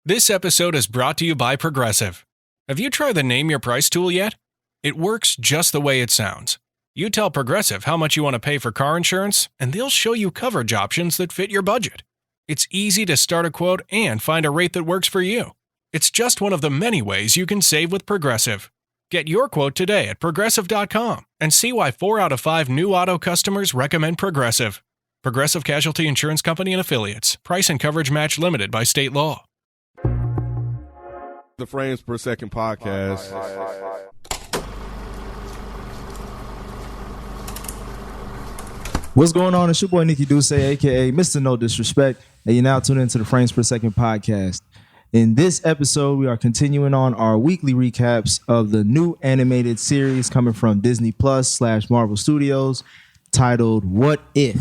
This episode is brought to you by Progressive. Have you tried the Name Your Price tool yet? It works just the way it sounds. You tell Progressive how much you want to pay for car insurance, and they'll show you coverage options that fit your budget. It's easy to start a quote and find a rate that works for you. It's just one of the many ways you can save with Progressive. Get your quote today at Progressive.com and see why 4 out of 5 new auto customers recommend Progressive. Progressive Casualty Insurance Company and Affiliates. Price and coverage match limited by state law. The Frames Per Second podcast. What's going on? It's your boy Nikki Duce, aka Mr. No Disrespect, and you're now tuned into the Frames Per Second podcast. In this episode, we are continuing on our weekly recaps of the new animated series coming from Disney Plus / Marvel Studios, titled What If?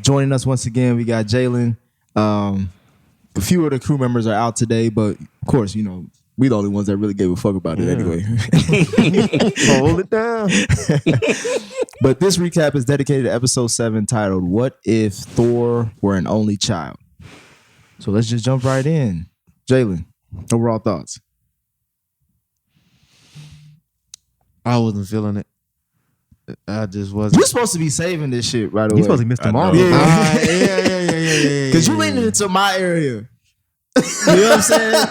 Joining us once again, we got Jalen. A few of the crew members are out today, but of course, you know, we the only ones that really gave a fuck about it anyway. Hold it down. But this recap is dedicated to episode 7, titled What If Thor Were an Only Child? So let's just jump right in. Jalen, overall thoughts? I wasn't feeling it. I just wasn't. You're supposed to be saving this shit right away. You're supposed to be Mr. Marvel. Yeah. Because you leaning into my area. You know what I'm saying?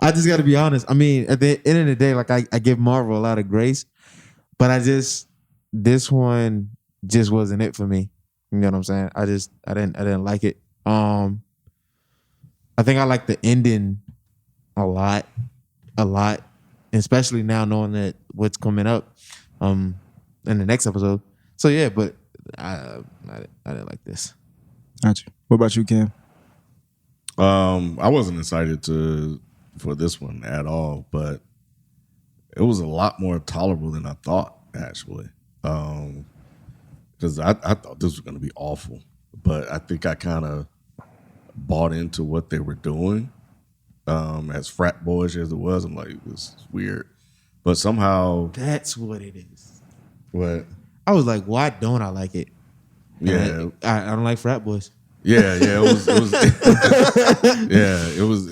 I just got to be honest. I mean, at the end of the day, like I give Marvel a lot of grace, but this one just wasn't it for me. You know what I'm saying? I didn't like it. I think I like the ending a lot, especially now knowing that what's coming up in the next episode. So yeah, but I didn't like this. Gotcha. What about you, Cam? I wasn't excited for this one at all, but it was a lot more tolerable than I thought, actually. Because I thought this was going to be awful, but I think I kind of bought into what they were doing. As frat boyish as it was, I'm like, this is weird. But somehow... That's what it is. What? I was like, why don't I like it? Yeah. I don't like frat boys. Yeah, it was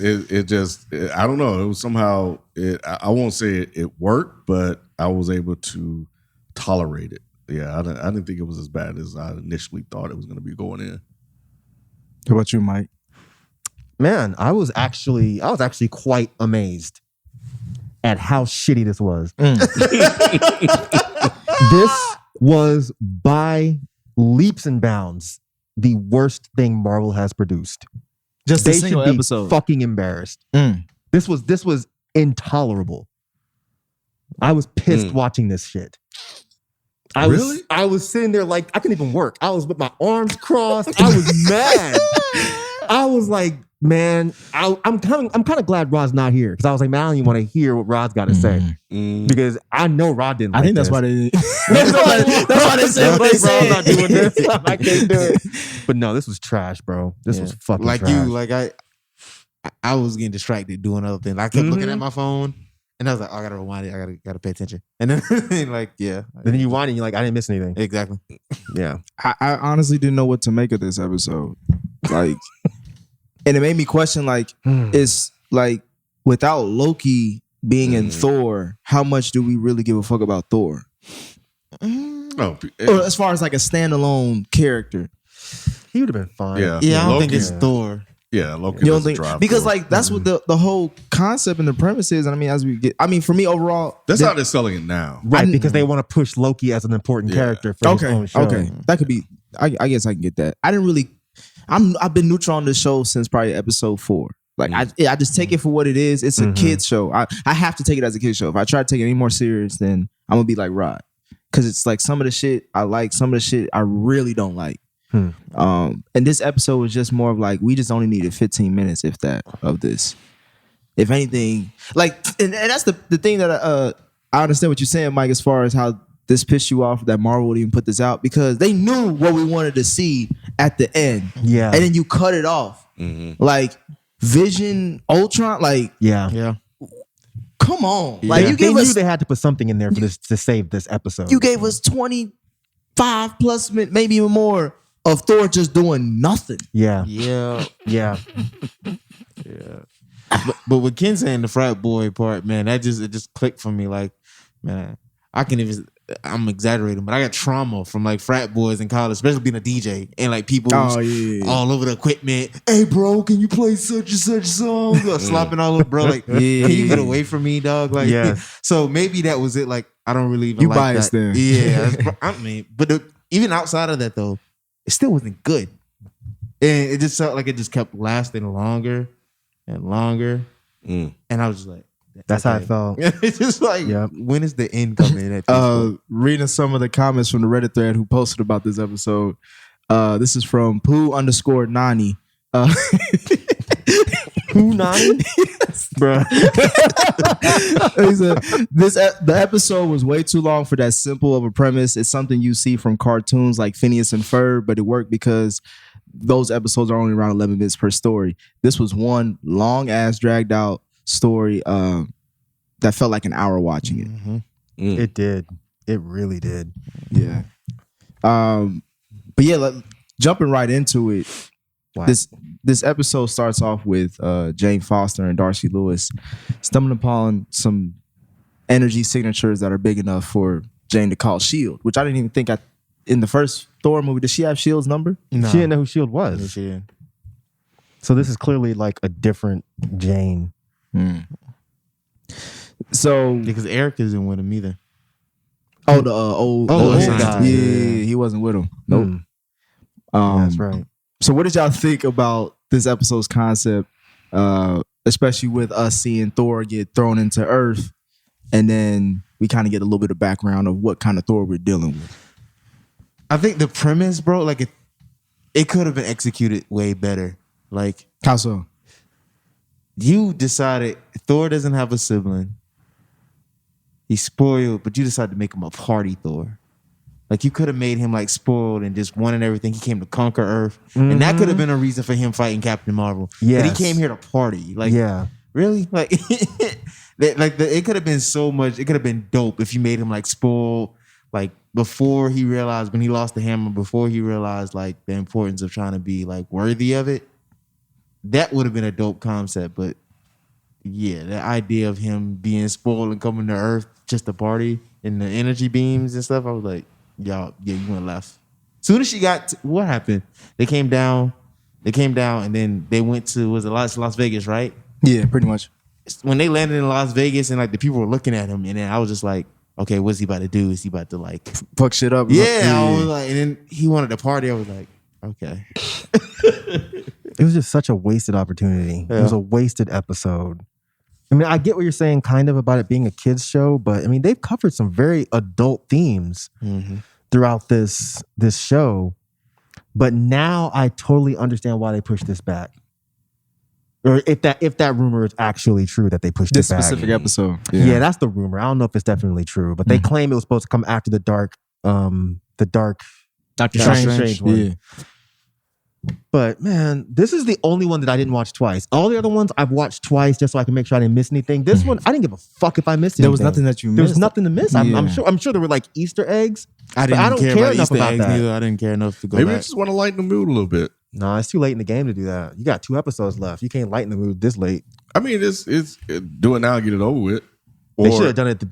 it just, I don't know. It was somehow, I won't say it worked, but I was able to tolerate it. Yeah, I didn't think it was as bad as I initially thought it was going to be going in. How about you, Mike? Man, I was actually quite amazed at how shitty this was. This was by leaps and bounds the worst thing Marvel has produced. Just they a single should be episode. Fucking embarrassed. This was intolerable. I was pissed watching this shit. I was sitting there like I couldn't even work. I was with my arms crossed. I was mad. I was like, man, I'm kind of glad Rod's not here because I was like, man, I don't even want to hear what Rod's got to say because I know Rod didn't. I think that's why they. That's why they said what they said. Rod's not doing this. I can't do it. But no, this was trash, bro. This was fucking like trash. you. Like I was getting distracted doing other things. I kept looking at my phone, and I was like, oh, I gotta rewind it. I gotta pay attention. And then like, yeah. And then you wind and you're like, I didn't miss anything. Exactly. Yeah. I honestly didn't know what to make of this episode. Like, and it made me question, like, it's like without Loki being in Thor, how much do we really give a fuck about Thor? Or as far as like a standalone character, He would have been fine. Yeah, I don't think it's Thor. Yeah, Loki you don't doesn't think drive because Thor. like that's what the whole concept and the premise is. And I mean, as we get, I mean, for me overall, That's how they're selling it now. Right, because they want to push Loki as an important character for his own show. Okay, that could be. I guess I can get that. I didn't really. I've been neutral on this show since probably episode 4. Like I just take it for what it is. It's a kid's show. I have to take it as a kid's show. If I try to take it any more serious, then I'm gonna be like Rod, because it's like some of the shit I like, some of the shit I really don't like. And this episode was just more of like we just only needed 15 minutes, if that, of this. If anything, like, and that's the thing that I understand what you're saying, Mike, as far as how this pissed you off that Marvel would even put this out, because they knew what we wanted to see at the end. Yeah. And then you cut it off. Like Vision, Ultron, like, yeah. Come on. Yeah. Like, you they gave knew us, they had to put something in there for this to save this episode. you gave us 25 plus minutes, maybe even more, of Thor just doing nothing. Yeah. Yeah. Yeah. But with Ken saying the frat boy part, man, it just clicked for me. Like, man, I'm exaggerating, but I got trauma from like frat boys in college, especially being a DJ and like people all over the equipment. Hey, bro, can you play such and such song? Slopping all over, bro. Like, can you get away from me, dog? Like, so maybe that was it. Like, I don't really even you like biased that. there. Yeah, I mean, but even outside of that though, it still wasn't good, and it just felt like it just kept lasting longer and longer, and I was just like. That's how I felt. It's just like, when is the end coming? At reading some of the comments from the Reddit thread who posted about this episode. This is from Poo_Nani. Poo Nani? Bro. He said, the episode was way too long for that simple of a premise. It's something you see from cartoons like Phineas and Ferb, but it worked because those episodes are only around 11 minutes per story. This was one long ass dragged out story that felt like an hour watching it. Mm-hmm. It did. It really did. Yeah. But yeah, jumping right into it. Wow. This episode starts off with Jane Foster and Darcy Lewis stumbling upon some energy signatures that are big enough for Jane to call S.H.I.E.L.D., which I didn't even think in the first Thor movie, did she have S.H.I.E.L.D.'s number? No. She didn't know who S.H.I.E.L.D. was. So this is clearly like a different Jane. So because Eric isn't with him either. Oh, the old guy. Yeah, he wasn't with him. Nope. That's right. So what did y'all think about this episode's concept, especially with us seeing Thor get thrown into Earth, and then we kind of get a little bit of background of what kind of Thor we're dealing with? I think the premise, bro, like it could have been executed way better. Like, how so? You decided Thor doesn't have a sibling. He's spoiled, but you decided to make him a party Thor. Like, you could have made him like spoiled and just wanted everything. He came to conquer Earth, and that could have been a reason for him fighting Captain Marvel. Yeah, but he came here to party. Like, really? Like, it could have been so much. It could have been dope if you made him like spoiled. Like, before he realized, when he lost the hammer, before he realized like the importance of trying to be like worthy of it. That would have been a dope concept, but yeah, the idea of him being spoiled and coming to Earth just to party and the energy beams and stuff, I was like, you went left. Soon as she got what happened? They came down, and then they went to Las Vegas, right? Yeah, pretty much. When they landed in Las Vegas and like the people were looking at him, and then I was just like, okay, what's he about to do? Is he about to like fuck shit up? Yeah, I was like, and then he wanted to party. I was like, okay. It was just such a wasted opportunity. Yeah. It was a wasted episode. I mean, I get what you're saying kind of about it being a kid's show, but I mean, they've covered some very adult themes throughout this show. But now I totally understand why they pushed this back. Or if that rumor is actually true that they pushed this it back. specific episode. Yeah, that's the rumor. I don't know if it's definitely true, but they claim it was supposed to come after the dark Doctor Strange one. Yeah. But man, this is the only one that I didn't watch twice. All the other ones I've watched twice just so I can make sure I didn't miss anything. This one, I didn't give a fuck if I missed anything. There was nothing that you missed. There was nothing to miss. I'm sure there were like Easter eggs. I don't care enough about that. Neither. I didn't care enough to go Maybe back. I just want to lighten the mood a little bit. No, it's too late in the game to do that. You got 2 episodes left. You can't lighten the mood this late. I mean, it's do it now, get it over with. They should have done it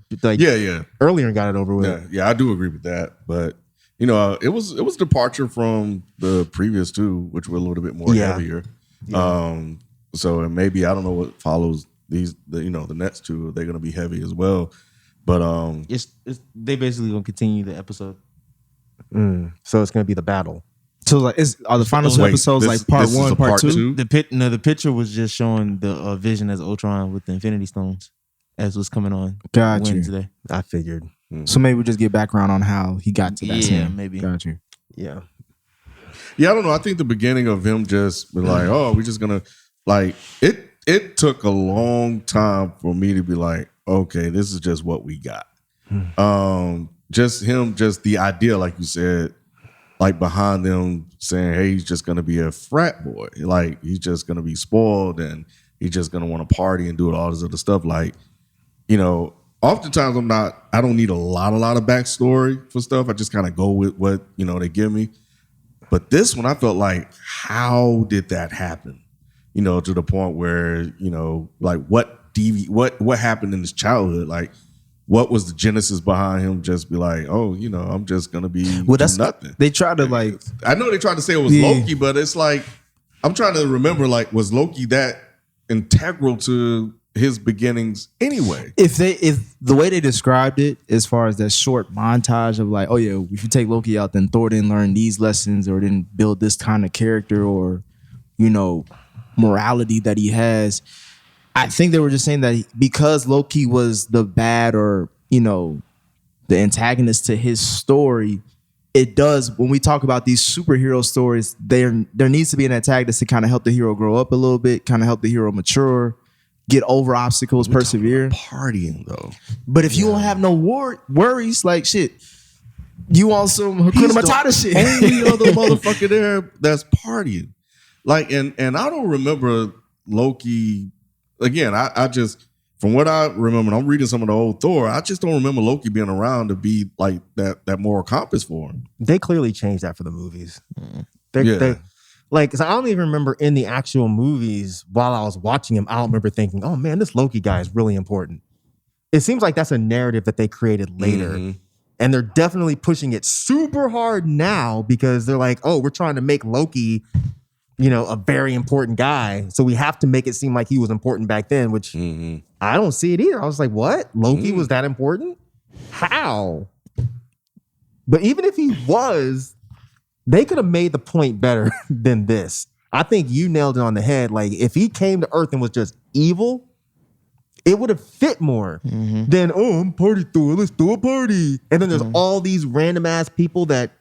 earlier and got it over with. Yeah, I do agree with that. But you know, it was departure from the previous 2, which were a little bit more heavier. Yeah. So maybe I don't know what follows the next 2. They're going to be heavy as well. But they basically going to continue the episode. So it's going to be the battle. So like, are the final 2 episodes like part 1, part 2? The picture was just showing the Vision as Ultron with the Infinity Stones as was coming on Wednesday. I figured. So maybe we just get background on how he got to that scene. Yeah, maybe. Got you. Yeah. Yeah, I don't know. I think the beginning of him just be like, oh, we're just gonna like it. It took a long time for me to be like, okay, this is just what we got. Just the idea, like you said, like behind them saying, hey, he's just gonna be a frat boy. Like he's just gonna be spoiled and he's just gonna want to party and do all this other stuff. Like, you know. Oftentimes I don't need a lot of backstory for stuff. I just kind of go with what, they give me. But this one, I felt like, how did that happen? to the point where, like what happened in his childhood, like what was the genesis behind him just be like, oh, I'm just gonna be that's nothing. They tried to like, I know they tried to say it was Loki, but it's like I'm trying to remember, like, was Loki that integral to his beginnings anyway? If the way they described it, as far as that short montage of like, oh yeah, if you take Loki out, then Thor didn't learn these lessons or didn't build this kind of character or morality that he has. I think they were just saying that because Loki was the bad or the antagonist to his story, it does, when we talk about these superhero stories, there needs to be an antagonist to kind of help the hero grow up a little bit, kind of help the hero mature, get over obstacles, persevere. Partying though. But if you don't have no worries, like shit, you want some Hakuna Matata shit. Only other motherfucker there that's partying. Like, and I don't remember Loki. Again, I just, from what I remember, I'm reading some of the old Thor, I just don't remember Loki being around to be like that moral compass for him. They clearly changed that for the movies. They like, 'cause I don't even remember in the actual movies while I was watching him, I don't remember thinking, oh man, this Loki guy is really important. It seems like that's a narrative that they created later. Mm-hmm. And they're definitely pushing it super hard now because they're like, oh, we're trying to make Loki, a very important guy. So we have to make it seem like he was important back then, which I don't see it either. I was like, what? Loki was that important? How? But even if he was, they could have made the point better than this. I think you nailed it on the head. Like, if he came to Earth and was just evil, it would have fit more than, oh, I'm party Thor, let's do a party. And then there's all these random ass people that,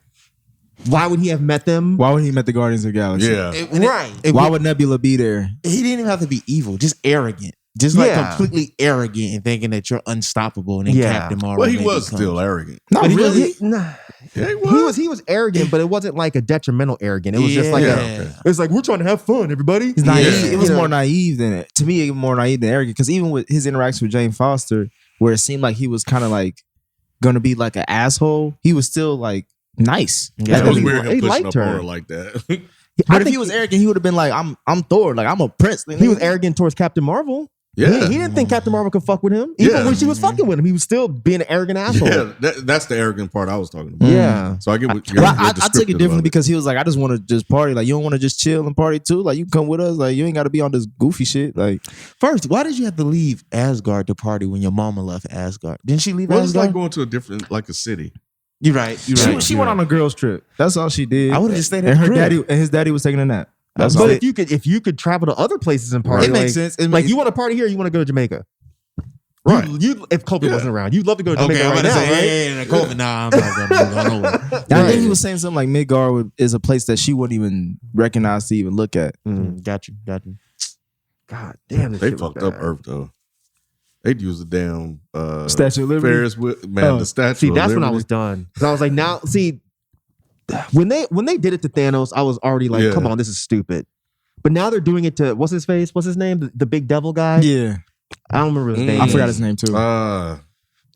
why would he have met them? Why would he met the Guardians of the Galaxy? Yeah. Why would Nebula be there? He didn't even have to be evil, just arrogant. Just like completely arrogant and thinking that you're unstoppable and then Captain Marvel. Well, he was still arrogant. Not really. Yeah, he was. He was arrogant, but it wasn't like a detrimental arrogant. It was just like it's like, we're trying to have fun, everybody. He's naive. It was more naive than it. To me, even more naive than arrogant. Because even with his interaction with Jane Foster, where it seemed like he was kind of like going to be like an asshole, he was still like nice. Yeah, it was weird him he pushing liked up her. on her like that. But if he was arrogant, he would have been like, I'm Thor. Like, I'm a prince. He was arrogant towards Captain Marvel. Yeah. He didn't think Captain Marvel could fuck with him. Even when she was fucking with him, he was still being an arrogant asshole. Yeah, that's the arrogant part I was talking about. Yeah. So I get what I took it differently because he was like, I just want to just party. Like, you don't want to just chill and party too? Like, you can come with us. Like, you ain't got to be on this goofy shit. Like, First, why did you have to leave Asgard to party when your mama left Asgard? Didn't she leave Well, it's Asgard? like going to a different, like a city. You're right. she went on a girls trip. That's all she did. I would've just stayed at and the her crib. daddy and his daddy was taking a nap. That's all. But if you could travel to other places and party, It makes sense. Like, you want to party here, you want to go to Jamaica. Right. You if COVID wasn't around, you'd love to go to Jamaica right now, right? COVID. Nah, I'm not going nowhere. I think he was saying something like Midgard is a place that she wouldn't even recognize to even look at. Got you. God damn, They fucked up Earth though. They'd use the damn Statue of Liberty. Ferris wheel, man. The Statue. See, of that's Liberty. when I was done. So I was like, now, see, when they did it to Thanos, I was already like, come on, this is stupid. But now they're doing it to what's his face? What's his name? The big devil guy. Yeah, I don't remember his name. I forgot his name too. The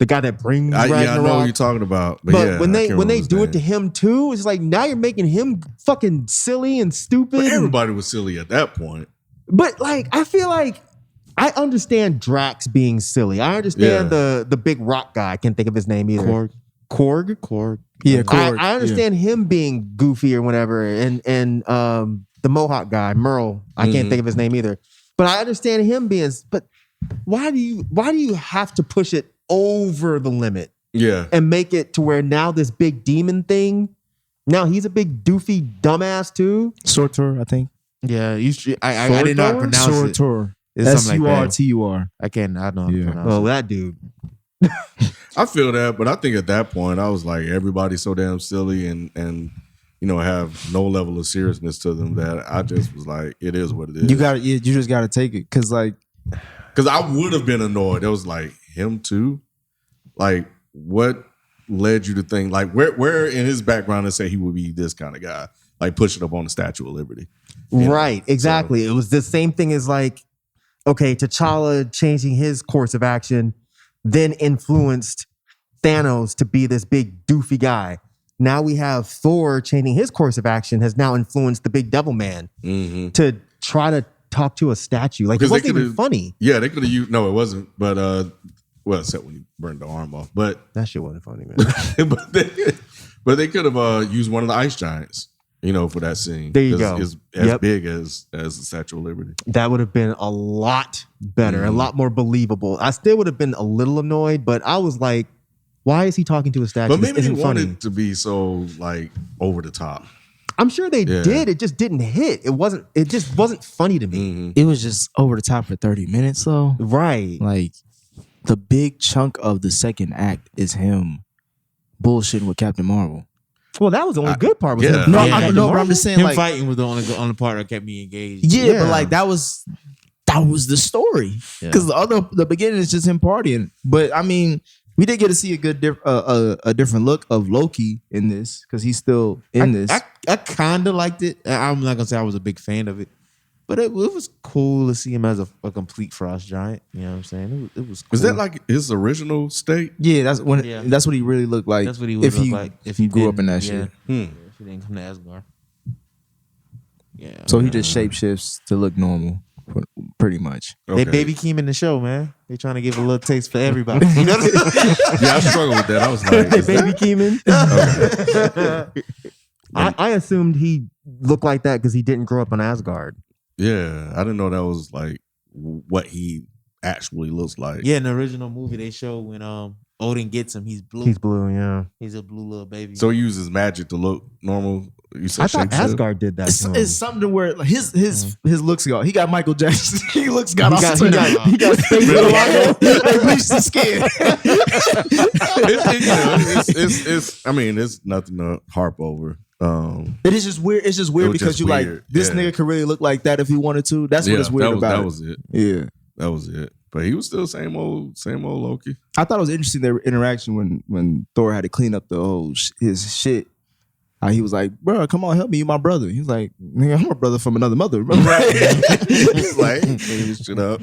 guy that brings I know what Ragnarok. you're talking about. But yeah, when they do it to him, him too, it's like now you're making him fucking silly and stupid. but everybody was silly at that point. But like, I feel like I understand Drax being silly. I understand the big rock guy. I can't think of his name either. Korg. Yeah, Korg. I understand him being goofy or whatever, and the Mohawk guy Merle. I can't think of his name either. But I understand him being. But why do you have to push it over the limit? Yeah, and make it to where now this big demon thing. Now he's a big doofy dumbass too. Surtur, I think. Yeah, I did not pronounce it. Surtur. It's something like that. Surtur. I don't know how to pronounce Oh, it. that dude. I feel that, but I think at that point I was like, everybody's so damn silly and have no level of seriousness to them that I just was like, it is what it is. You just got to take it because I would have been annoyed. It was like him too. Like, what led you to think like where in his background to say he would be this kind of guy, like pushing up on the Statue of Liberty? Right, exactly. So, it was the same thing as like, okay, T'Challa changing his course of action, then influenced Thanos to be this big doofy guy. Now we have Thor changing his course of action has now influenced the big devil man to try to talk to a statue? Like, it Because they wasn't even could've- funny. Yeah, they could have used. No, it wasn't. But well, except when he burned the arm off. But That shit wasn't funny, man. but they could have used one of the ice giants. For that scene. There you 'Cause go. It's as Yep. big as the Statue of Liberty. That would have been a lot better, a lot more believable. I still would have been a little annoyed, but I was like, why is he talking to a statue? But This maybe they isn't wanted funny. it to be so like over the top. I'm sure they Yeah. did. It just didn't hit. It just wasn't funny to me. Mm-hmm. It was just over the top for 30 minutes though. Right. Like the big chunk of the second act is him bullshitting with Captain Marvel. Well, that was the only good part. Was yeah. him No, fighting I Captain know, but I'm Marvel. just saying Him like fighting was the only part that kept me engaged. yeah, Yeah. but like that was the story. Because the beginning is just him partying. But I mean, we did get to see a good a different look of Loki in this because he's still in this. I kind of liked it. I'm not gonna say I was a big fan of it, but it was cool to see him as a complete frost giant. You know what I'm saying? It was. Cool. Is that like his original state? Yeah, that's when Yeah. that's what he really looked like. That's what he would if look he like if he grew up in didn't- that yeah. shit. If he didn't come to Asgard. Yeah. So he just shapeshifts to look normal, pretty much. They Okay. baby Keem in the show, man. They trying to give a little taste for everybody. You know what I'm saying? Yeah, I struggled with that. I was like, They is that- baby Keeman. I assumed he looked like that because he didn't grow up on Asgard. yeah, I didn't know that was like what he actually looks like. Yeah, in the original movie they show when Odin gets him, he's blue. He's blue, yeah. He's a blue little baby. So he uses magic to look normal. You said I thought shapeshift? Asgard did that. to him. It's something where like, his looks go. He got Michael Jackson. he looks got He awesome. he got space Really? vitiligo. They bleached the skin. I mean, it's nothing to harp over. It is just weird. It's just weird It was because just you like weird, this yeah. nigga could really look like that if he wanted to. That's what it's weird about. That it. was it. Yeah. That was it. But he was still same old Loki. I thought it was interesting their interaction when Thor had to clean up the whole his shit. He was like, "Bro, come on, help me, you my brother." He was like, "Nigga, I'm a brother from another mother." Remember? He's like, clean this shit up.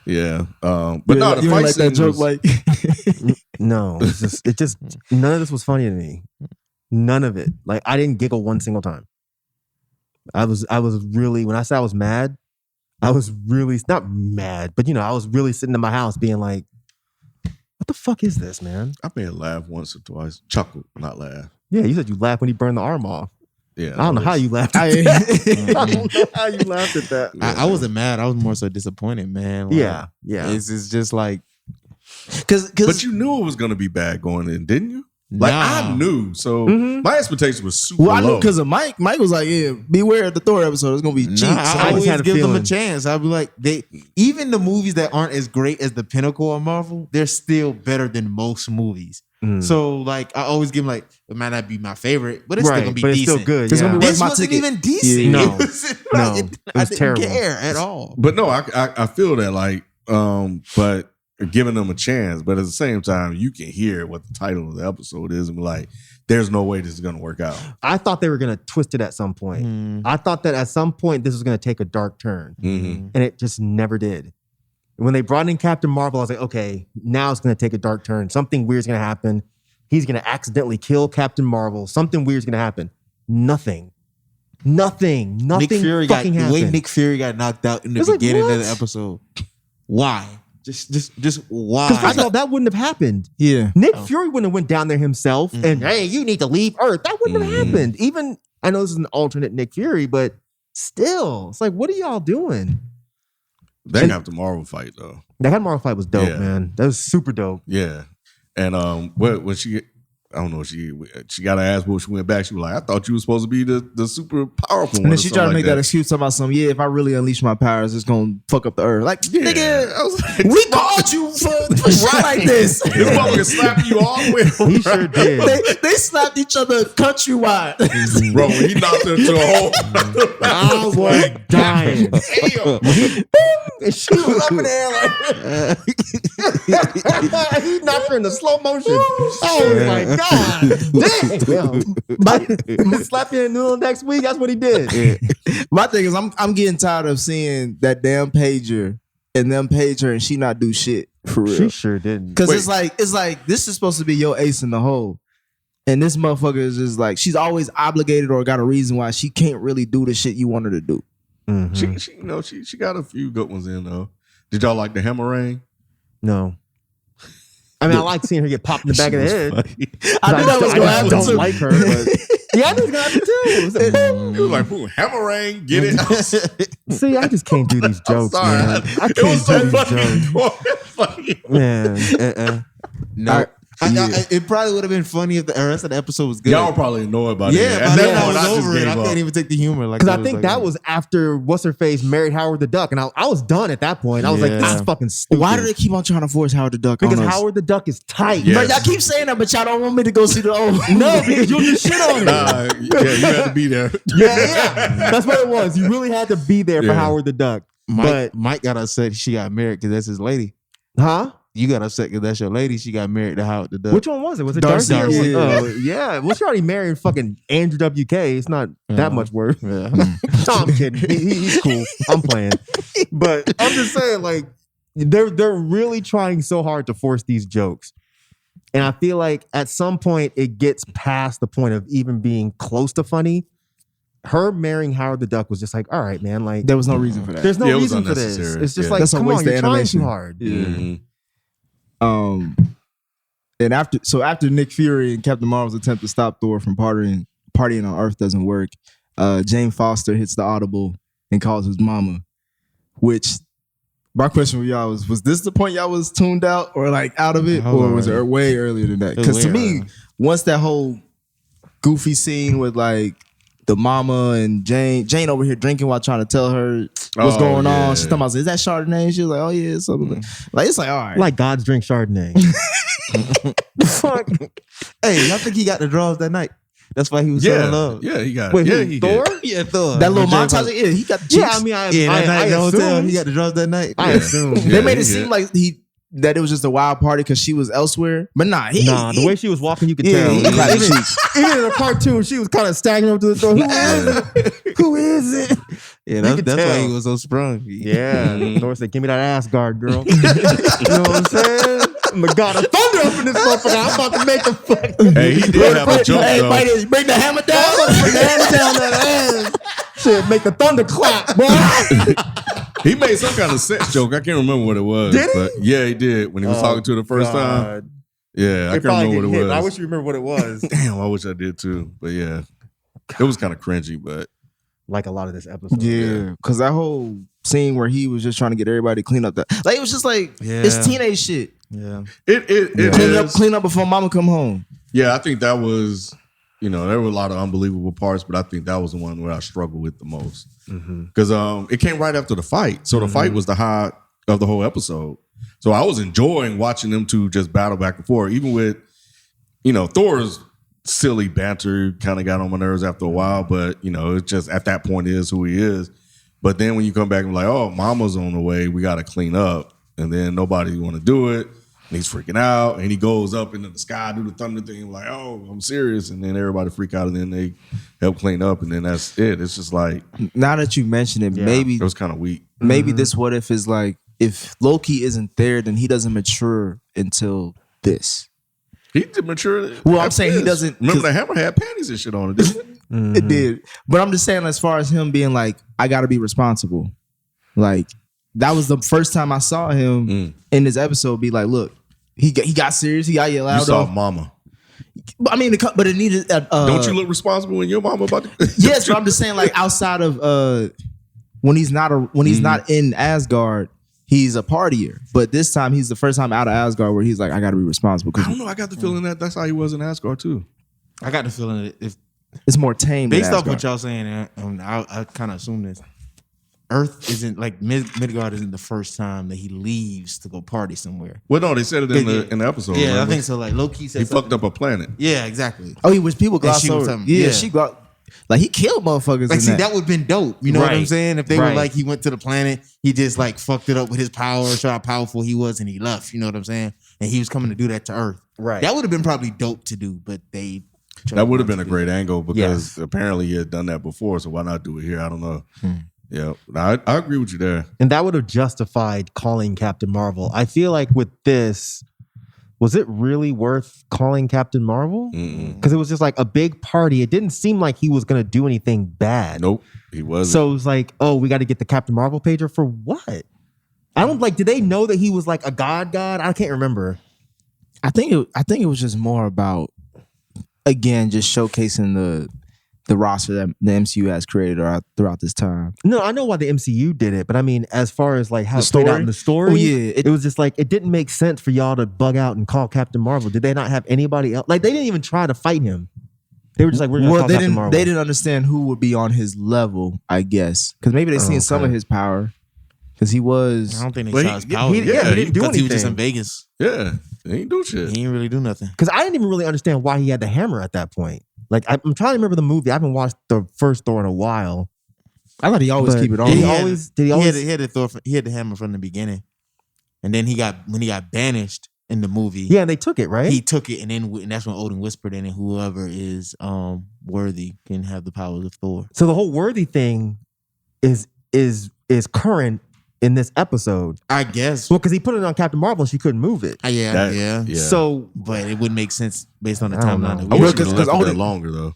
Yeah. But no, the you fight like that scene joke, was, like No, it just none of this was funny to me. None of it. Like I didn't giggle one single time. I was really, when I said I was mad, I was really not mad, but I was really sitting in my house being like, what the fuck is this, man? I may have laughed once or twice. Chuckled, not laugh. Yeah, you said you laughed when he burned the arm off. Yeah. I don't know how you laughed. I- I don't know how you laughed at that. I wasn't mad. I was more so disappointed, man. Like, Yeah. It's just like Cause But you knew it was gonna be bad going in, didn't you? Like I nah. knew. So Mhm. my expectation was super well, I knew low. because of Mike. Mike was like, "Yeah, beware of the Thor episode. It's gonna be cheap." Nah, So I I always just had a give them a feeling. chance. I'd be like, even the movies that aren't as great as the pinnacle of Marvel, they're still better than most movies. Mm. So like, I always give them like, it might not be my favorite, but it's Right, still gonna be but it's decent. still good. It's Yeah. gonna be This my wasn't ticket. even decent. Yeah. It was, No, it it I was didn't terrible. care at all. But no, I feel that like, but giving them a chance. But at the same time, you can hear what the title of the episode is and be like, there's no way this is gonna work out. I thought they were going to twist it at some point. Mm. I thought that at some point this was going to take a dark turn, Mm-hmm. and it just never did. When they brought in Captain Marvel, I was like, okay, now it's going to take a dark turn. Something weird's going to happen. He's going to accidentally kill Captain Marvel. Something weird's going to happen. Nothing. Nick Fury got fucking the happened. way Nick Fury got knocked out in the It's like, beginning of what? the episode. Why? Just why? Because first of all, that wouldn't have happened. yeah, Nick Fury wouldn't have went down there himself Mhm. and, hey, you need to leave Earth. That wouldn't have Mhm. happened. Even, I know this is an alternate Nick Fury, but still, it's like, what are y'all doing? That And- Captain Marvel fight though. That Captain Marvel fight was dope, Yeah. man. That was super dope. Yeah. And when she, I don't know, she got her ass whooped. She went back. She was like, I thought you were supposed to be the super powerful one. and then or she something tried to like make that excuse about something. Yeah, if I really unleash my powers, it's gonna fuck up the earth. Like, Yeah. nigga, I was like, we called you for shit like this. This motherfucker slapping you all with. He sure did. they slapped each other countrywide. Bro, when he knocked her to a hole. I was dying. Damn. And she was up in the air like he knocked her in the slow motion. Oh my god! Damn! Slap you in the noodle next week. That's what he did. My thing is, I'm getting tired of seeing that damn pager and them page her and she not do shit for real. She sure didn't. Because Wait. it's like this is supposed to be your ace in the hole, and this motherfucker is just like she's always obligated or got a reason why she can't really do the shit you want her to do. Mhm. She got a few good ones in though. Did y'all like the Hammerang? No. I mean, I like seeing her get popped in the back of the head. I knew that was going to happen don't too. like her, but yeah, I knew it was gonna happen too. He was like, "Boom, Hammerang, get it." See, I just can't do these jokes, Sorry. man. I It was can't so do these jokes, funny. man. No. Yeah. It probably would have been funny if the rest of the episode was good. Y'all were probably annoyed by yeah, that. by At then that I point, was I just over it. gave I up. can't even take the humor. Like, Because I think that was after what's her face married Howard the Duck, and I was done at that point. I was like, this is fucking stupid. Why do they keep on trying to force Howard the Duck Because on us? Howard the Duck is tight. Yeah. But y'all keep saying that, but y'all don't want me to go see the old. No, because you'll just shit on it. Yeah, you had to be there. Yeah. That's what it was. You really had to be there for Yeah. Howard the Duck. But Mike got upset she got married because that's his lady. huh? You got upset because that's your lady. She got married to Howard the Duck. Which one was it? Was it Darcy. Darcy? Yeah. Oh, yeah. Well, she already married fucking Andrew WK. It's not that much worse. Yeah. No, I'm kidding. He's cool. I'm playing. But I'm just saying, like, they're really trying so hard to force these jokes. And I feel like at some point it gets past the point of even being close to funny. Her marrying Howard the Duck was just like, all right, man. Like, There was no reason for that. there's no Yeah, it was reason for this. unnecessary. It's just Yeah. like, That's a come waste on, of you're trying animation. too hard. Mhm. And after Nick Fury and Captain Marvel's attempt to stop Thor from partying on Earth doesn't work, Jane Foster hits the audible and calls his mama. Which my question for y'all was this the point y'all was tuned out or like out of it, or was it way earlier than that? Because to me, once that whole goofy scene with like the mama and Jane over here drinking while trying to tell her what's going on. She's talking about, is that Chardonnay? She was like, oh yeah, it's something. Like, it's like, all right. Like God's drink Chardonnay. Fuck. Hey, y'all think he got the draws that night? That's why he was so in love. Yeah, he got Wait, it. who, Yeah, he Thor? did. Yeah, Thor. That little montage. Yeah, he got the cheeks. Yeah, I mean, that night, I in the hotel, assumed. he got the draws that night. I assume. Yeah, They made it he seem did. like that it was just a wild party because she was elsewhere. But nah, The way she was walking, you could Yeah, tell. he clapped the cheeks. Even in the cartoon, she was kind of staggering up to the door. Who is it? Who is it? Yeah, You could that's why tell. he was so sprung. Yeah. Thor said, give me that Asgard, girl. You know what I'm saying? I'm the god of thunder up in this motherfucker. I'm about to make a fucking... Hey, he did have a joke Hey, though. bring the hammer down. Bring the hammer down that ass. Shit, make the thunder clap, boy. He made some kind of sex joke. I can't remember what it was. Did he? But yeah, he did when he was talking to her the first time. Yeah, I can't remember what it was. I wish you remember what it was. Damn, I wish I did too. But yeah, it was kind of cringy. But Like a lot of this episode. Yeah, because that whole scene where he was just trying to get everybody to clean up that, like, it was just like, it's teenage shit. Yeah. it Clean up before mama come home. Yeah, I think that was, there were a lot of unbelievable parts, but I think that was the one where I struggled with the most. Because it came right after the fight. So the fight was the high of the whole episode. So I was enjoying watching them two just battle back and forth, even with, Thor's silly banter kind of got on my nerves after a while, but, it's just at that point is who he is. But then when you come back and like, oh, mama's on the way, we got to clean up. And then nobody want to do it. And he's freaking out, and he goes up into the sky, do the thunder thing, like, oh, I'm serious. And then everybody freak out, and then they help clean up, and then that's it. It's just like, Now that you mention it, maybe it was kind of weak. maybe this what if is like, if Loki isn't there, then he doesn't mature until this. He did mature. Well, I'm saying he doesn't- Remember the hammer had panties and shit on it, didn't it? It did. But I'm just saying, as far as him being like, I got to be responsible. Like, that was the first time I saw him in this episode be like, look, he got serious. He got yelled You out. saw mama. I mean, but it needed. Don't you look responsible when your mama about to? Yes, but I'm just saying, like, outside of when he's not in Asgard, he's a partier. But this time, he's the first time out of Asgard where he's like, I got to be responsible. I don't know. I got the feeling that that's how he was in Asgard too. I got the feeling that if It's more tame. based than off what Asgard. y'all saying, I kind of assume this. Earth isn't like Midgard isn't the first time that he leaves to go party somewhere. Well, no, they said it in the episode. Yeah, remember? I think so. Like Loki said, He fucked up a planet. Yeah, exactly. Oh, he was people gloss she was over. something- Yeah, yeah. she got like he killed motherfuckers. Like, in see, that would have been dope. You know what I'm Right. saying? If they were Right. like, he went to the planet, he just like fucked it up with his power, showed how powerful he was, and he left. You know what I'm saying? And he was coming to do that to Earth. Right. That would have been probably dope to do, but they. That would have been a great angle because Yes. apparently he had done that before. So why not do it here? I don't know. Yeah, I agree with you there. And that would have justified calling Captain Marvel. I feel like with this, was it really worth calling Captain Marvel? Mm-mm. Because it was just like a big party. It didn't seem like he was going to do anything bad. Nope. He wasn't. So it was like, oh, we got to get the Captain Marvel pager for what? I don't like. Did they know that he was like a god? I can't remember. I think it was just more about, again, just showcasing the roster that the MCU has created throughout this time. No, I know why the MCU did it, but I mean, as far as like how The it played out story? in the story, Oh, yeah, it was just like it didn't make sense for y'all to bug out and call Captain Marvel. Did they not have anybody else? Like they didn't even try to fight him. They were just like, we're gonna call Captain Marvel. They didn't understand who would be on his level, I guess, because maybe they seen some of his power, because he was. I don't think they But saw his power. he didn't do because he was just anything. in Vegas. Yeah, he ain't do shit. He didn't really do nothing. Because I didn't even really understand why he had the hammer at that point. Like I'm trying to remember the movie. I haven't watched the first Thor in a while. I thought he always But keep it on. did He he had- always? Did he always? He had the hammer from the beginning, and then when he got banished in the movie. Yeah, and they took it, right? He took it, and that's when Odin whispered in, and whoever is worthy can have the powers of Thor. So the whole worthy thing is current in this episode. I guess. Well, because he put it on Captain Marvel and she couldn't move it. Yeah. So But it wouldn't make sense based on the I don't timeline. know. that I we wish see. he would have left it there Odin- longer though.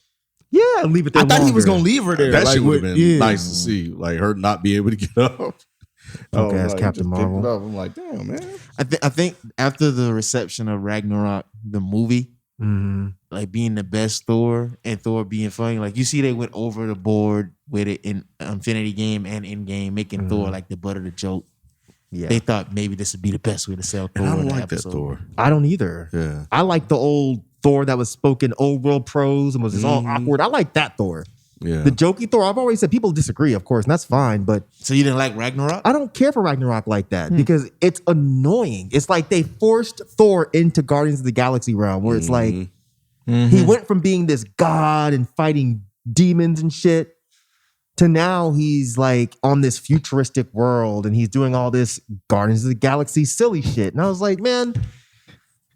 yeah, leave it there. I thought he was longer. gonna leave her there. That like, shit would have been yeah. nice to see, like her not be able to get up. Okay, that's like, Captain just picked Marvel. it up. I'm like, damn, man. I think after the reception of Ragnarok, the movie, Mhm. like being the best Thor and Thor being funny, like you see they went over the board with it in Infinity Game and Endgame, making Thor like the butt of the joke. Yeah, They thought maybe this would be the best way to sell Thor. And I in don't the like that episode. Thor. I don't either. Yeah. I like the old Thor that was spoken old world prose and was just all awkward. I like that Thor. Yeah. The jokey Thor, I've always said people disagree, of course, and that's fine, but So you didn't like Ragnarok? I don't care for Ragnarok like that because it's annoying. It's like they forced Thor into Guardians of the Galaxy realm where it's like he went from being this god and fighting demons and shit to now he's like on this futuristic world and he's doing all this Guardians of the Galaxy silly shit. And I was like, man,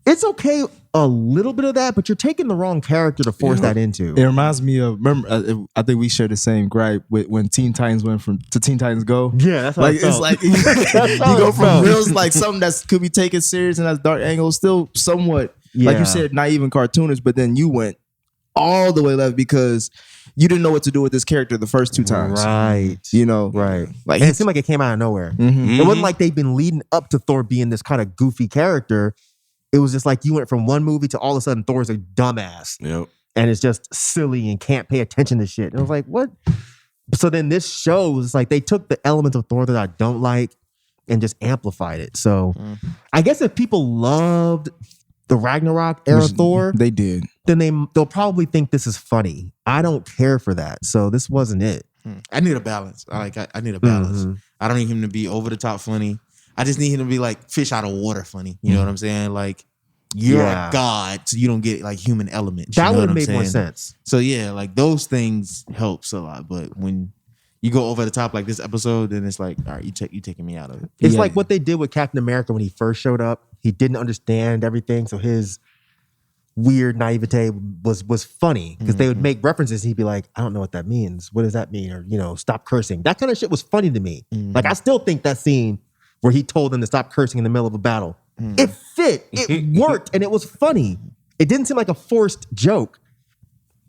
it's okay a little bit of that, but you're taking the wrong character to force that into. It reminds me of, remember, I think we shared the same gripe with when Teen Titans went to Teen Titans Go. Yeah, that's how Like it felt. it's like you That's how go it from felt. real like something that could be taken serious and that's dark angle, still somewhat like Yeah. you said, not even cartoonish, but then you went all the way left because you didn't know what to do with this character the first two times. Right. You know, Right. Like And it seemed like it came out of nowhere. Mhm. It wasn't like they've been leading up to Thor being this kind of goofy character. It was just like you went from one movie to all of a sudden Thor's a dumbass Yep. and it's just silly and can't pay attention to shit. And I was like, what? So then this shows like they took the elements of Thor that I don't like and just amplified it. So I guess if people loved the Ragnarok era Thor, they did. then they'll probably think this is funny. I don't care for that. So this wasn't it. I need a balance. I need a balance. Mhm. I don't need him to be over the top funny. I just need him to be like fish out of water funny. You know what I'm saying? Like you're Yeah. a god, so you don't get like human elements. That you know would what have I'm made more saying? sense. So yeah, like those things helps a lot. But when you go over the top like this episode, then it's like, all right, you taking me out of it. It's Yeah. like what they did with Captain America when he first showed up. He didn't understand everything, so his weird naivete was funny because they would make references. He'd be like, "I don't know what that means. What does that mean?" Or stop cursing. That kind of shit was funny to me. Like I still think that scene where he told them to stop cursing in the middle of a battle, it fit, it worked, and it was funny. It didn't seem like a forced joke.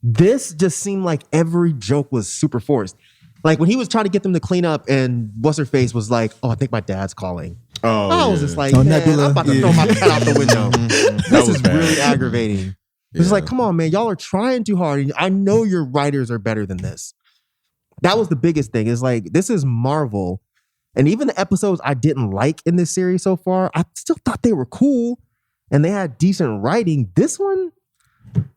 This just seemed like every joke was super forced. Like when he was trying to get them to clean up and what's her face was like, "Oh, I think my dad's calling." Oh, I was yeah. just like, Oh, man, Nebula. I'm about to Yeah. throw my cat out the window. That This was is bad. really aggravating. It's Yeah. like, come on, man, y'all are trying too hard. I know your writers are better than this. That was the biggest thing. Is like, this is Marvel. And even the episodes I didn't like in this series so far, I still thought they were cool and they had decent writing. This one,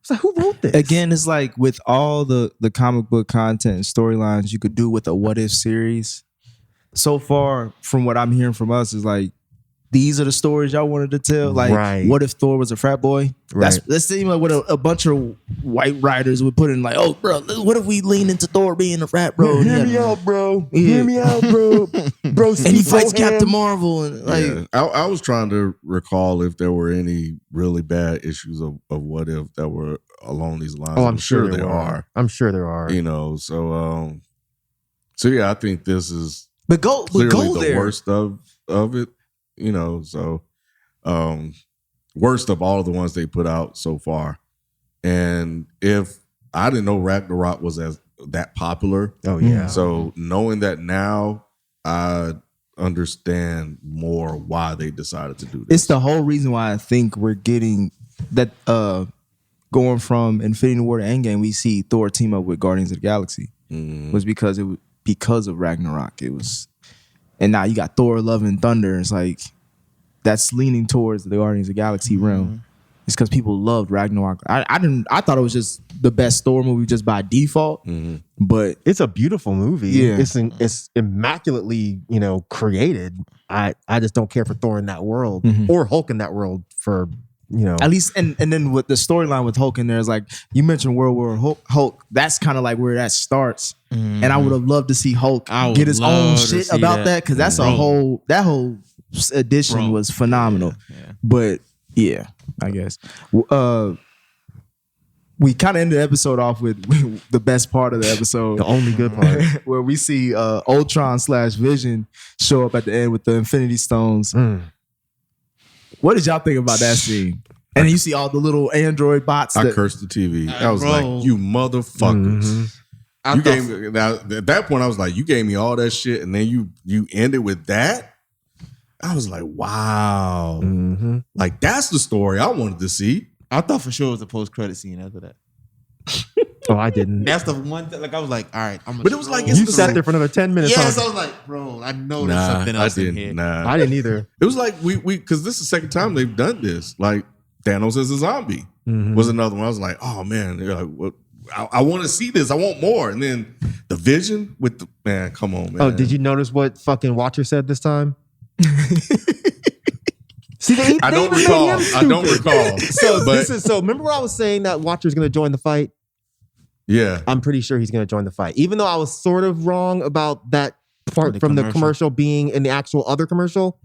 it's like, who wrote this? Again, it's like with all the comic book content and storylines you could do with a what if series. So far, from what I'm hearing from us, is like these are the stories y'all wanted to tell. Like, Right. what if Thor was a frat boy? Right. That seems like what a bunch of white writers would put in. Like, oh, bro, what if we lean into Thor being a frat bro? Hear me out, bro. Yeah. Hear me out, bro. Bro, And he Steve fights Bohan. Captain Marvel, and like, Yeah. I was trying to recall if there were any really bad issues of what if that were along these lines. Oh, I'm sure there are. I'm sure there are. So yeah, I think this is but go clearly the there. worst of it. Worst of all of the ones they put out so far. And if I didn't know Ragnarok was as that popular. Oh yeah. So knowing that now, I understand more why they decided to do this. It's the whole reason why I think we're getting that going from Infinity War to Endgame, we see Thor team up with Guardians of the Galaxy. Was because it was because of Ragnarok. It was, and now you got Thor: Love and Thunder. It's like that's leaning towards the Guardians of the Galaxy realm. It's because people loved Ragnarok. I thought it was just the best Thor movie just by default. But it's a beautiful movie. Yeah. It's immaculately, created. I just don't care for Thor in that world or Hulk in that world for, at least, and then with the storyline with Hulk in there is like, you mentioned World War Hulk. That's kind of like where that starts. And I would have loved to see Hulk get his own shit about that because that's that whole edition was phenomenal. Yeah. But yeah, I guess. We kind of ended the episode off with the best part of the episode. The only good part. Where we see Ultron / Vision show up at the end with the Infinity Stones. What did y'all think about that scene? And then you see all the little android bots. I cursed the TV. I was like, you motherfuckers. You gave me, now, at that point, I was like, you gave me all that shit, and then you ended with that? I was like, wow. Like, that's the story I wanted to see. I thought for sure it was a post-credit scene after that. Oh, I didn't. That's the one thing, like, I was like, all right. But it was like, you sat there for another 10 minutes. Yes, I was like, bro, I know there's something else in here. I didn't either. It was like, we because this is the second time they've done this. Like, Thanos as a zombie was another one. I was like, oh, man. They're like, what? I want to see this. I want more. And then the Vision with the, man, come on, man. Oh, did you notice what fucking Watcher said this time? See, I don't recall. So remember when I was saying that Watcher's going to join the fight? Yeah. I'm pretty sure he's going to join the fight. Even though I was sort of wrong about that part from the commercial being in the actual other commercial,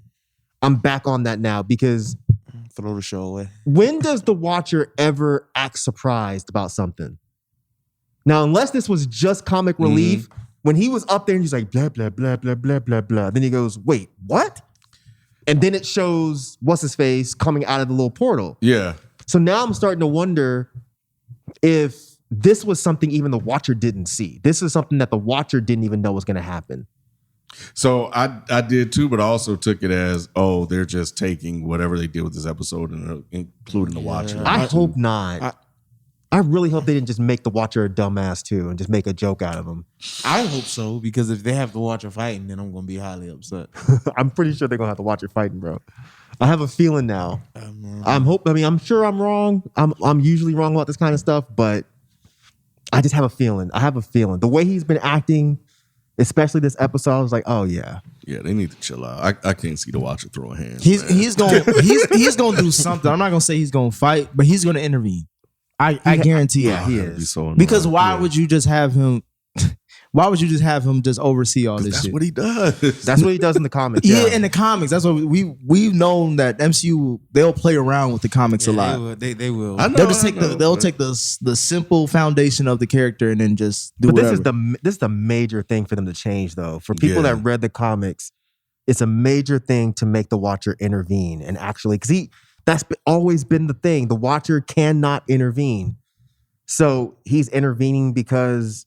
I'm back on that now because throw the show away. When does the Watcher ever act surprised about something? Now, unless this was just comic relief, when he was up there and he's like, blah, blah, blah, blah, blah, blah, blah. Then he goes, wait, what? And then it shows what's-his-face coming out of the little portal. Yeah. So now I'm starting to wonder if this was something even the Watcher didn't see. This is something that the Watcher didn't even know was going to happen. So I did too, but I also took it as, oh, they're just taking whatever they did with this episode and including the Watcher. I hope not. I really hope they didn't just make the Watcher a dumbass too and just make a joke out of him. I hope so, because if they have the Watcher fighting, then I'm going to be highly upset. I'm pretty sure they're going to have the Watcher fighting, bro. I have a feeling now. I'm sure I'm wrong. I'm usually wrong about this kind of stuff, but I just have a feeling. I have a feeling. The way he's been acting, especially this episode, I was like, oh yeah. Yeah, they need to chill out. I can't see the Watcher throwing hands. He's gonna do something. I'm not gonna say he's gonna fight, but he's gonna intervene. I guarantee it. He is. So because why would you just have him? Why would you just have him just oversee all this that's shit? What he does. That's what he does in the comics. Yeah, in the comics. That's what we've known that MCU, they'll play around with the comics a lot. They will. They'll just take the simple foundation of the character and then just do whatever. This is the major thing for them to change though. For people that read the comics, it's a major thing to make the Watcher intervene and actually, because that's always been the thing. The Watcher cannot intervene. So he's intervening because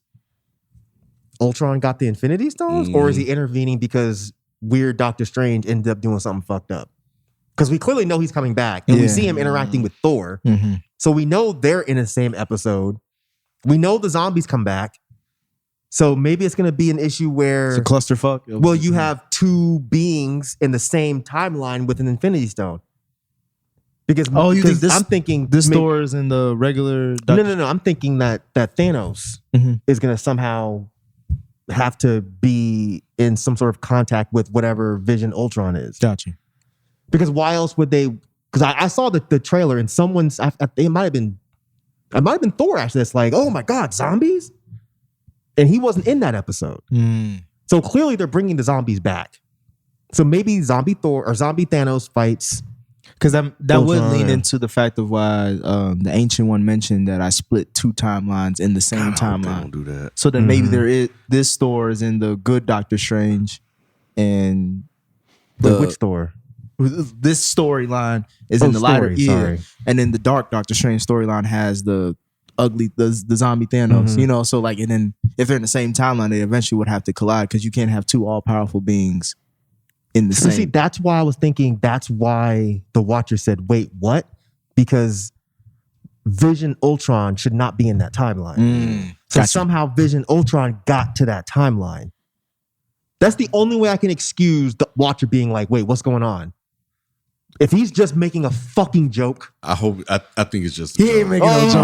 Ultron got the Infinity Stones? Or is he intervening because weird Doctor Strange ended up doing something fucked up? Because we clearly know he's coming back. And we see him interacting with Thor. So we know they're in the same episode. We know the zombies come back. So maybe it's going to be an issue where... It's a clusterfuck. Well, you have two beings in the same timeline with an Infinity Stone. Because you think this? I'm thinking this Thor is in the regular. No. I'm thinking that Thanos is going to somehow have to be in some sort of contact with whatever Vision Ultron is. Gotcha. Because why else would they? Because I saw the trailer and someone's. It might have been Thor actually. That's like, oh my god, zombies, and he wasn't in that episode. So clearly they're bringing the zombies back. So maybe zombie Thor or zombie Thanos fights. Because that would lean into the fact of why the Ancient One mentioned that I split two timelines in the same timeline. Don't do that. So then maybe this Thor is in the good Doctor Strange, and which Thor? This storyline is in the lighter. Sorry. And then the dark Doctor Strange storyline has the ugly the zombie Thanos, you know. So like, and then if they're in the same timeline, they eventually would have to collide because you can't have two all powerful beings in the same. See, that's why I was thinking. That's why the Watcher said, "Wait, what?" Because Vision Ultron should not be in that timeline. So Gotcha. somehow Vision Ultron got to that timeline. That's the only way I can excuse the Watcher being like, "Wait, what's going on?" If he's just making a fucking joke, I think it's just. He ain't making no joke.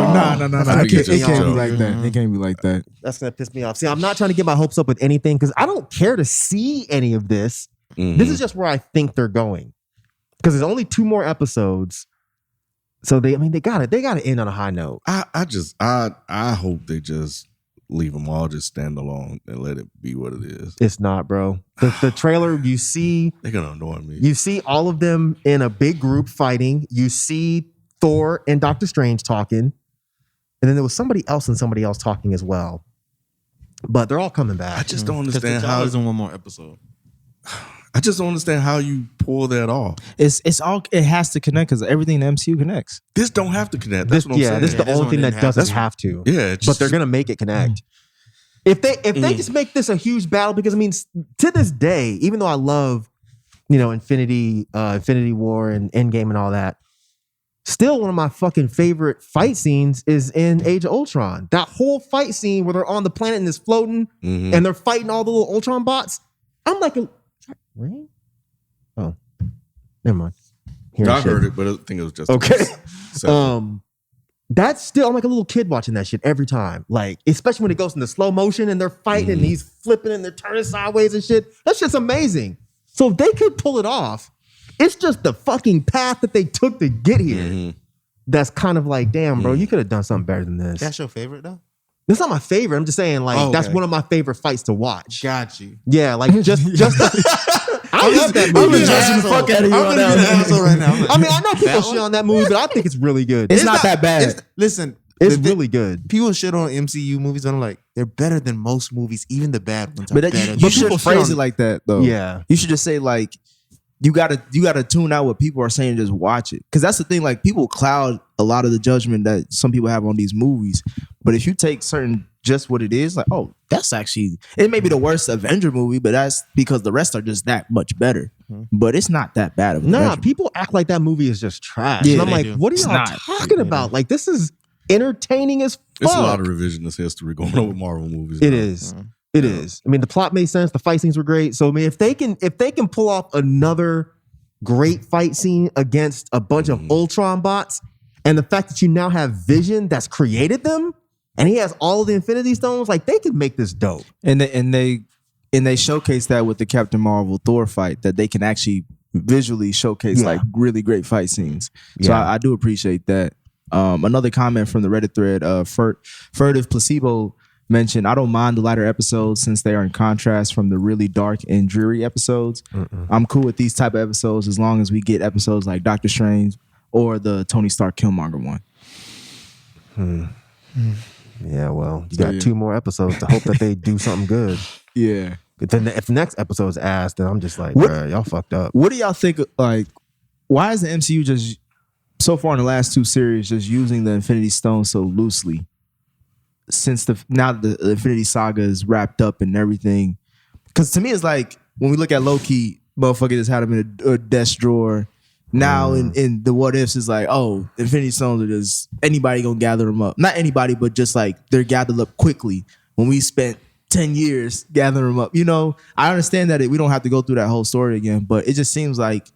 No. I think it's It just can't a be joke. like that. It can't be like that. that's gonna piss me off. See, I'm not trying to get my hopes up with anything because I don't care to see any of this. This is just where I think they're going. Because there's only 2 more episodes. So they gotta end on a high note. I hope they just leave them all just stand alone and let it be what it is. It's not, bro. The trailer, you see They're gonna annoy me. You see all of them in a big group fighting. You see Thor and Doctor Strange talking. And then there was somebody else talking as well. But they're all coming back. I just don't Because understand how. T'Challa's in one more episode. I just don't understand how you pull that off. It's all. It has to connect because everything in the MCU connects. This don't have to connect. That's what I'm saying. This is the this only one thing that didn't have doesn't to. have to. Yeah, it's But just, they're gonna make it connect. If they just make this a huge battle, because I mean, to this day, even though I love, Infinity War and Endgame and all that, still one of my fucking favorite fight scenes is in Age of Ultron. That whole fight scene where they're on the planet and it's floating and they're fighting all the little Ultron bots. I'm like, is that rain? Oh, never mind. I heard it, but I think it was just Okay. So, That's still, I'm like a little kid watching that shit every time. Like, especially when it goes into slow motion and they're fighting and he's flipping and they're turning sideways and shit. That shit's amazing. So if they could pull it off, it's just the fucking path that they took to get here. That's kind of like, damn, bro, you could have done something better than this. That's your favorite though? That's not my favorite. I'm just saying, like, Oh, that's okay. one of my favorite fights to watch. Got you. Yeah, like just I love that movie. I'm just judging the fuck out of you I'm on gonna that be the one. asshole right now. I'm like, I mean, I know people that shit one? on that movie, but I think it's really good. It's not that bad. Listen, It's the- really good. people shit on MCU movies, and I'm like, they're better than most movies, even the bad ones. Are But that, better you than should phrase it like that though. Yeah. You should just say like, you gotta tune out what people are saying and just watch it. Because that's the thing, like people cloud a lot of the judgment that some people have on these movies. But if you take just what it is, like, oh, that's actually, it may be the worst Avenger movie, but that's because the rest are just that much better. But it's not that bad of a Nah, Avenger. people act like that movie is just trash. Yeah, and I'm they like, do. what are It's y'all not. talking about? Like, this is entertaining as fuck. it's a lot of revisionist history going on with Marvel movies. It now. is. It is. I mean, the plot made sense. The fight scenes were great. So, I mean, if they can pull off another great fight scene against a bunch of Ultron bots, and the fact that you now have Vision that's created them, and he has all of the Infinity Stones, like they could make this dope. And they showcase that with the Captain Marvel Thor fight, that they can actually visually showcase like really great fight scenes. So Yeah. I do appreciate that. Another comment from the Reddit thread, Furtive Placebo mentioned, I don't mind the lighter episodes since they are in contrast from the really dark and dreary episodes. I'm cool with these type of episodes as long as we get episodes like Doctor Strange or the Tony Stark Killmonger one. Yeah, well, you got 2 more episodes to hope that they do something good. Yeah. But then if the next episode's ass, then I'm just like, What- bruh, y'all fucked up. What do y'all think? Like, why is the MCU just so far in the last 2 series just using the Infinity Stone so loosely? Since now that the Infinity Saga is wrapped up and everything, because to me it's like when we look at Loki, motherfucker just had him in a desk drawer. Now in the what ifs is like, oh, Infinity Stones are just anybody gonna gather them up. Not anybody, but just like they're gathered up quickly. When we spent 10 years gathering them up, I understand that we don't have to go through that whole story again, but it just seems like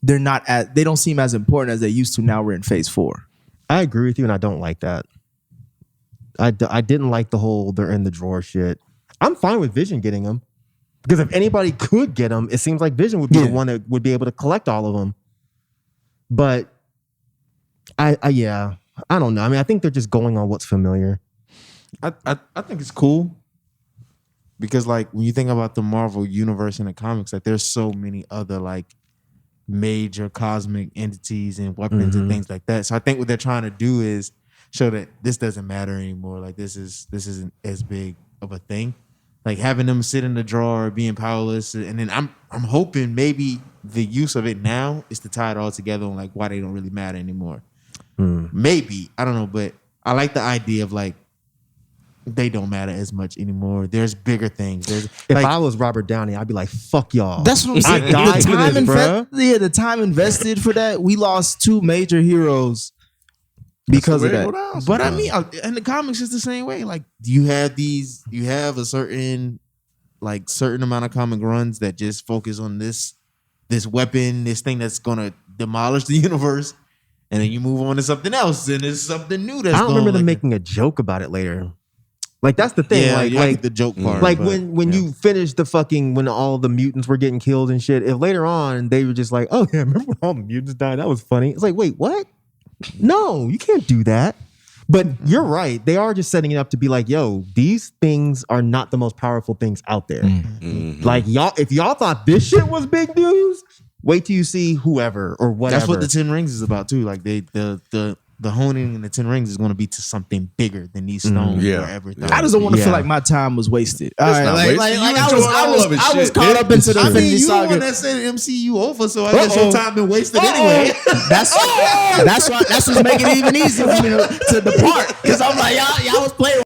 they don't seem as important as they used to. Now we're in phase 4. I agree with you, and I don't like that. I didn't like the whole they're in the drawer shit. I'm fine with Vision getting them. Because if anybody could get them, it seems like Vision would be the one that would be able to collect all of them. But I don't know. I mean, I think they're just going on what's familiar. I think it's cool because like when you think about the Marvel universe in the comics, like there's so many other like major cosmic entities and weapons and things like that. So I think what they're trying to do is show that this doesn't matter anymore. Like this isn't as big of a thing. Like having them sit in the drawer, being powerless, and then I'm hoping maybe the use of it now is to tie it all together on like why they don't really matter anymore. Maybe, I don't know, but I like the idea of like they don't matter as much anymore. There's bigger things. There's If like, I was Robert Downey, I'd be like, "Fuck y'all." That's what I'm saying. I died for this, bro. The time invested for that, we lost 2 major heroes because of that. but I mean, in the comics, it's the same way. Like you have a certain amount of comic runs that just focus on this weapon, this thing that's gonna demolish the universe, and then you move on to something else, and it's something new. That's I don't remember them like, making a joke about it later. Like that's the thing. Yeah, like the joke part. like but, when you finish when all the mutants were getting killed and shit. If later on they were just like, "Oh yeah, remember when all the mutants died? That was funny." It's like, wait, what? No, you can't do that. But you're right. They are just setting it up to be like, yo, these things are not the most powerful things out there. Mm-hmm. Like y'all, if y'all thought this shit was big news, wait till you see whoever or whatever. that's what the 10 Rings is about too. Like the honing in the 10 Rings is going to be to something bigger than these stones Yeah. or everything. I just don't want to Yeah. feel like my time was wasted. All It's right, not like, wasted. like You I enjoyed all was, of it, I was shit, caught man. up into the I mean, Infinity you the Saga. one that said MCU over, so I guess your time been wasted anyway. That's what's making it even easier for me to depart because I'm like y'all was playing.